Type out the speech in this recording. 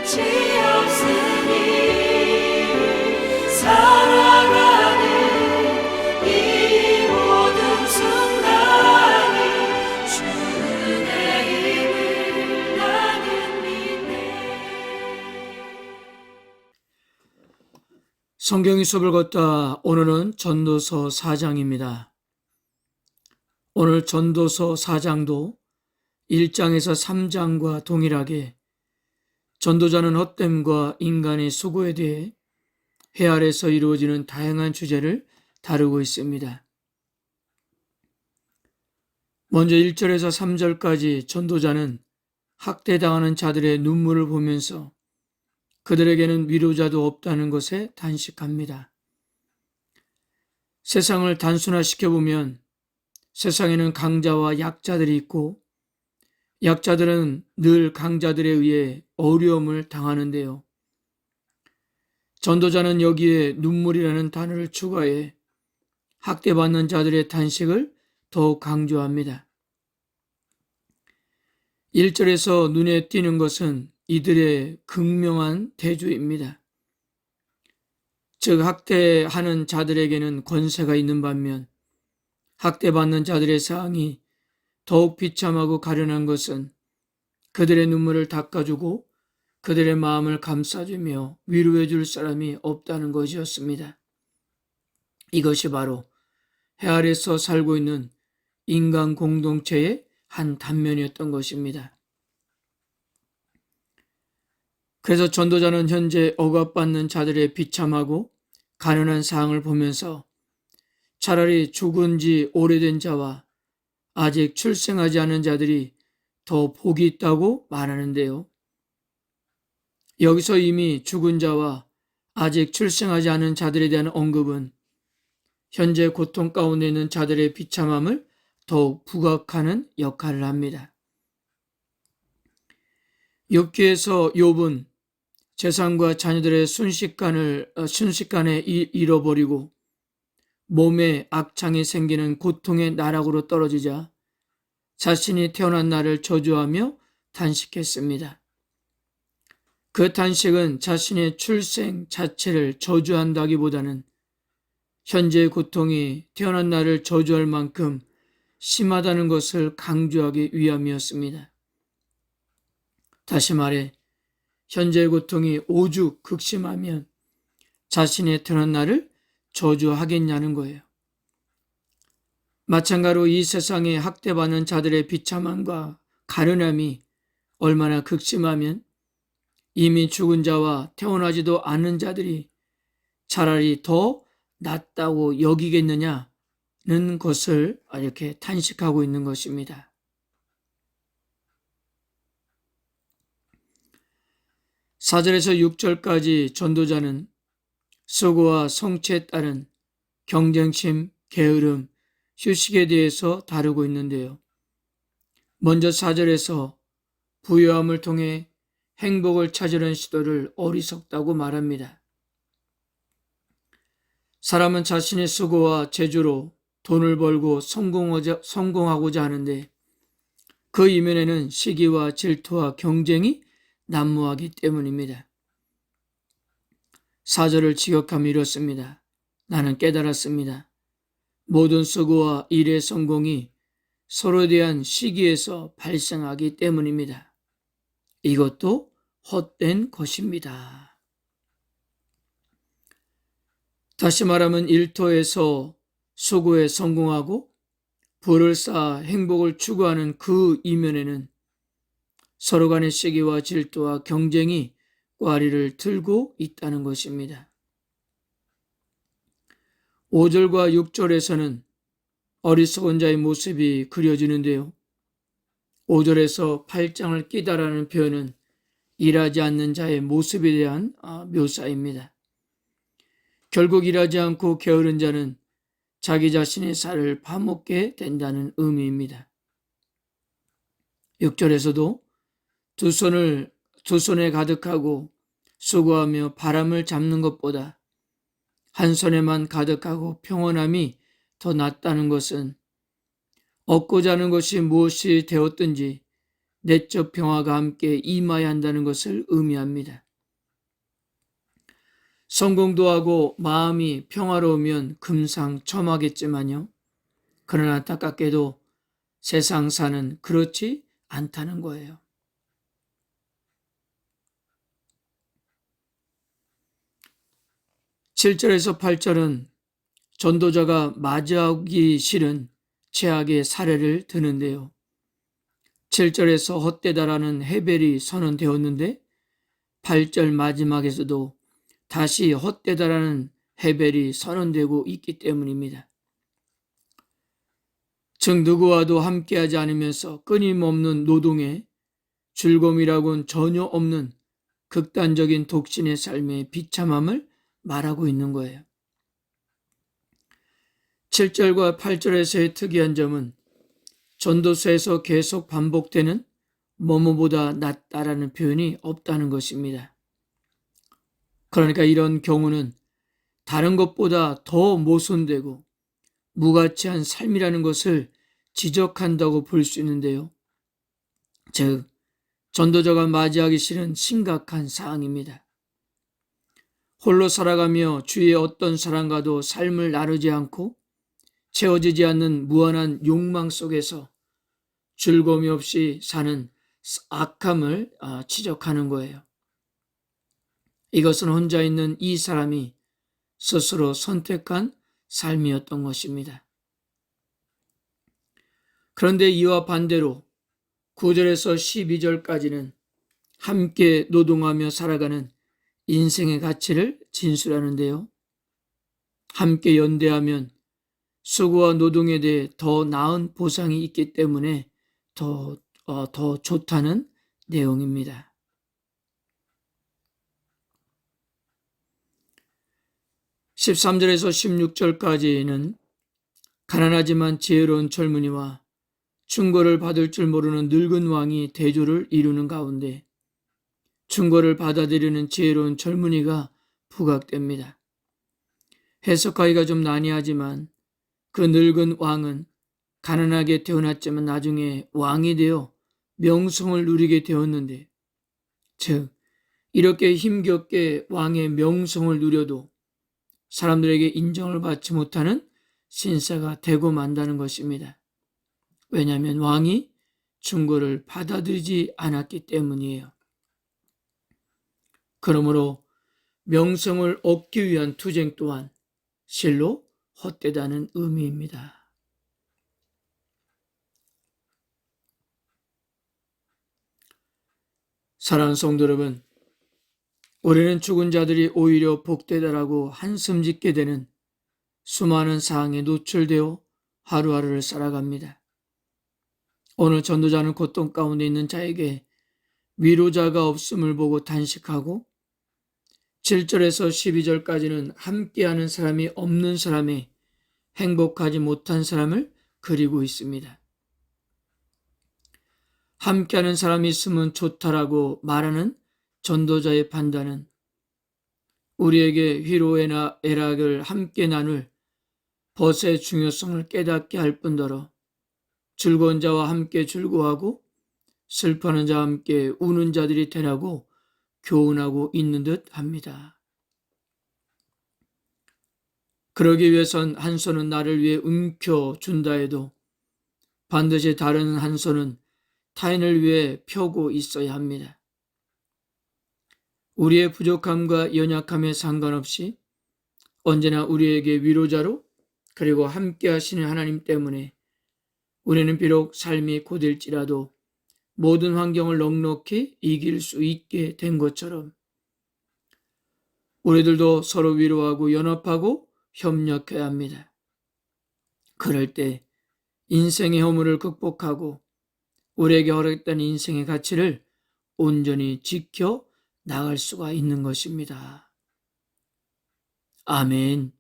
끝이 없으니 살아가는 이 모든 순간이 주 은혜임을 나는 믿네. 성경의 수업을 걷다. 오늘은 전도서 4장입니다. 오늘 전도서 4장도 1장에서 3장과 동일하게 전도자는 헛됨과 인간의 수고에 대해 해 아래서 이루어지는 다양한 주제를 다루고 있습니다. 먼저 1절에서 3절까지 전도자는 학대당하는 자들의 눈물을 보면서 그들에게는 위로자도 없다는 것에 단식합니다. 세상을 단순화시켜보면 세상에는 강자와 약자들이 있고 약자들은 늘 강자들에 의해 어려움을 당하는데요. 전도자는 여기에 눈물이라는 단어를 추가해 학대받는 자들의 단식을 더욱 강조합니다. 1절에서 눈에 띄는 것은 이들의 극명한 대조입니다. 즉 학대하는 자들에게는 권세가 있는 반면 학대받는 자들의 상황이 더욱 비참하고 가련한 것은 그들의 눈물을 닦아주고 그들의 마음을 감싸주며 위로해 줄 사람이 없다는 것이었습니다. 이것이 바로 해 아래서 살고 있는 인간 공동체의 한 단면이었던 것입니다. 그래서 전도자는 현재 억압받는 자들의 비참하고 가련한 상황을 보면서 차라리 죽은 지 오래된 자와 아직 출생하지 않은 자들이 더 복이 있다고 말하는데요. 여기서 이미 죽은 자와 아직 출생하지 않은 자들에 대한 언급은 현재 고통 가운데 있는 자들의 비참함을 더욱 부각하는 역할을 합니다. 욥기에서 욥은 재산과 자녀들의 순식간에 잃어버리고 몸에 악창이 생기는 고통의 나락으로 떨어지자 자신이 태어난 날을 저주하며 단식했습니다. 그 단식은 자신의 출생 자체를 저주한다기보다는 현재의 고통이 태어난 날을 저주할 만큼 심하다는 것을 강조하기 위함이었습니다. 다시 말해 현재의 고통이 오죽 극심하면 자신의 태어난 날을 저주하겠냐는 거예요. 마찬가지로 이 세상에 학대받는 자들의 비참함과 가련함이 얼마나 극심하면 이미 죽은 자와 태어나지도 않은 자들이 차라리 더 낫다고 여기겠느냐는 것을 이렇게 탄식하고 있는 것입니다. 4절에서 6절까지 전도자는 수고와 성취에 따른 경쟁심, 게으름, 휴식에 대해서 다루고 있는데요. 먼저 4절에서 부유함을 통해 행복을 찾으려는 시도를 어리석다고 말합니다. 사람은 자신의 수고와 재주로 돈을 벌고 성공하고자 하는데 그 이면에는 시기와 질투와 경쟁이 난무하기 때문입니다. 4절을 직역하며 이렇습니다. 나는 깨달았습니다. 모든 수고와 일의 성공이 서로에 대한 시기에서 발생하기 때문입니다. 이것도 헛된 것입니다. 다시 말하면 일터에서 수고에 성공하고 부를 쌓아 행복을 추구하는 그 이면에는 서로 간의 시기와 질투와 경쟁이 꽈리를 들고 있다는 것입니다. 5절과 6절에서는 어리석은 자의 모습이 그려지는데요. 5절에서 8장을 끼다라는 표현은 일하지 않는 자의 모습에 대한 묘사입니다. 결국 일하지 않고 게으른 자는 자기 자신의 살을 파먹게 된다는 의미입니다. 6절에서도 두 손에 가득하고 수고하며 바람을 잡는 것보다 한 손에만 가득하고 평온함이 더 낫다는 것은 얻고자 하는 것이 무엇이 되었든지 내적 평화가 함께 임해야 한다는 것을 의미합니다. 성공도 하고 마음이 평화로우면 금상첨화겠지만요. 그러나 안타깝게도 세상사는 그렇지 않다는 거예요. 7절에서 8절은 전도자가 맞이하기 싫은 최악의 사례를 드는데요. 7절에서 헛되다라는 헤벨이 선언되었는데 8절 마지막에서도 다시 헛되다라는 헤벨이 선언되고 있기 때문입니다. 즉 누구와도 함께하지 않으면서 끊임없는 노동에 즐거움이라고는 전혀 없는 극단적인 독신의 삶의 비참함을 말하고 있는 거예요. 7절과 8절에서의 특이한 점은 전도서에서 계속 반복되는 뭐뭐보다 낫다라는 표현이 없다는 것입니다. 그러니까 이런 경우는 다른 것보다 더 모순되고 무가치한 삶이라는 것을 지적한다고 볼 수 있는데요. 즉, 전도자가 맞이하기 싫은 심각한 사항입니다. 홀로 살아가며 주위의 어떤 사람과도 삶을 나누지 않고 채워지지 않는 무한한 욕망 속에서 즐거움이 없이 사는 악함을 지적하는 거예요. 이것은 혼자 있는 이 사람이 스스로 선택한 삶이었던 것입니다. 그런데 이와 반대로 9절에서 12절까지는 함께 노동하며 살아가는 인생의 가치를 진술하는데요. 함께 연대하면 수고와 노동에 대해 더 나은 보상이 있기 때문에 더 좋다는 내용입니다. 13절에서 16절까지는 가난하지만 지혜로운 젊은이와 충고를 받을 줄 모르는 늙은 왕이 대조를 이루는 가운데 충고를 받아들이는 지혜로운 젊은이가 부각됩니다. 해석하기가 좀 난해하지만 그 늙은 왕은 가난하게 태어났지만 나중에 왕이 되어 명성을 누리게 되었는데, 즉 이렇게 힘겹게 왕의 명성을 누려도 사람들에게 인정을 받지 못하는 신사가 되고 만다는 것입니다. 왜냐하면 왕이 충고를 받아들이지 않았기 때문이에요. 그러므로 명성을 얻기 위한 투쟁 또한 실로 헛되다는 의미입니다. 사랑하는 성도 여러분, 우리는 죽은 자들이 오히려 복되다라고 한숨 짓게 되는 수많은 사항에 노출되어 하루하루를 살아갑니다. 오늘 전도자는 고통 가운데 있는 자에게 위로자가 없음을 보고 탄식하고 7절에서 12절까지는 함께하는 사람이 없는 사람의 행복하지 못한 사람을 그리고 있습니다. 함께하는 사람이 있으면 좋다라고 말하는 전도자의 판단은 우리에게 위로나 애락을 함께 나눌 벗의 중요성을 깨닫게 할 뿐더러 즐거운 자와 함께 즐거워하고 슬퍼하는 자와 함께 우는 자들이 되라고 교훈하고 있는 듯 합니다. 그러기 위해선 한 손은 나를 위해 움켜준다 해도 반드시 다른 한 손은 타인을 위해 펴고 있어야 합니다. 우리의 부족함과 연약함에 상관없이 언제나 우리에게 위로자로 그리고 함께 하시는 하나님 때문에 우리는 비록 삶이 고될지라도 모든 환경을 넉넉히 이길 수 있게 된 것처럼 우리들도 서로 위로하고 연합하고 협력해야 합니다. 그럴 때 인생의 허물을 극복하고 우리에게 허락된 인생의 가치를 온전히 지켜 나갈 수가 있는 것입니다. 아멘.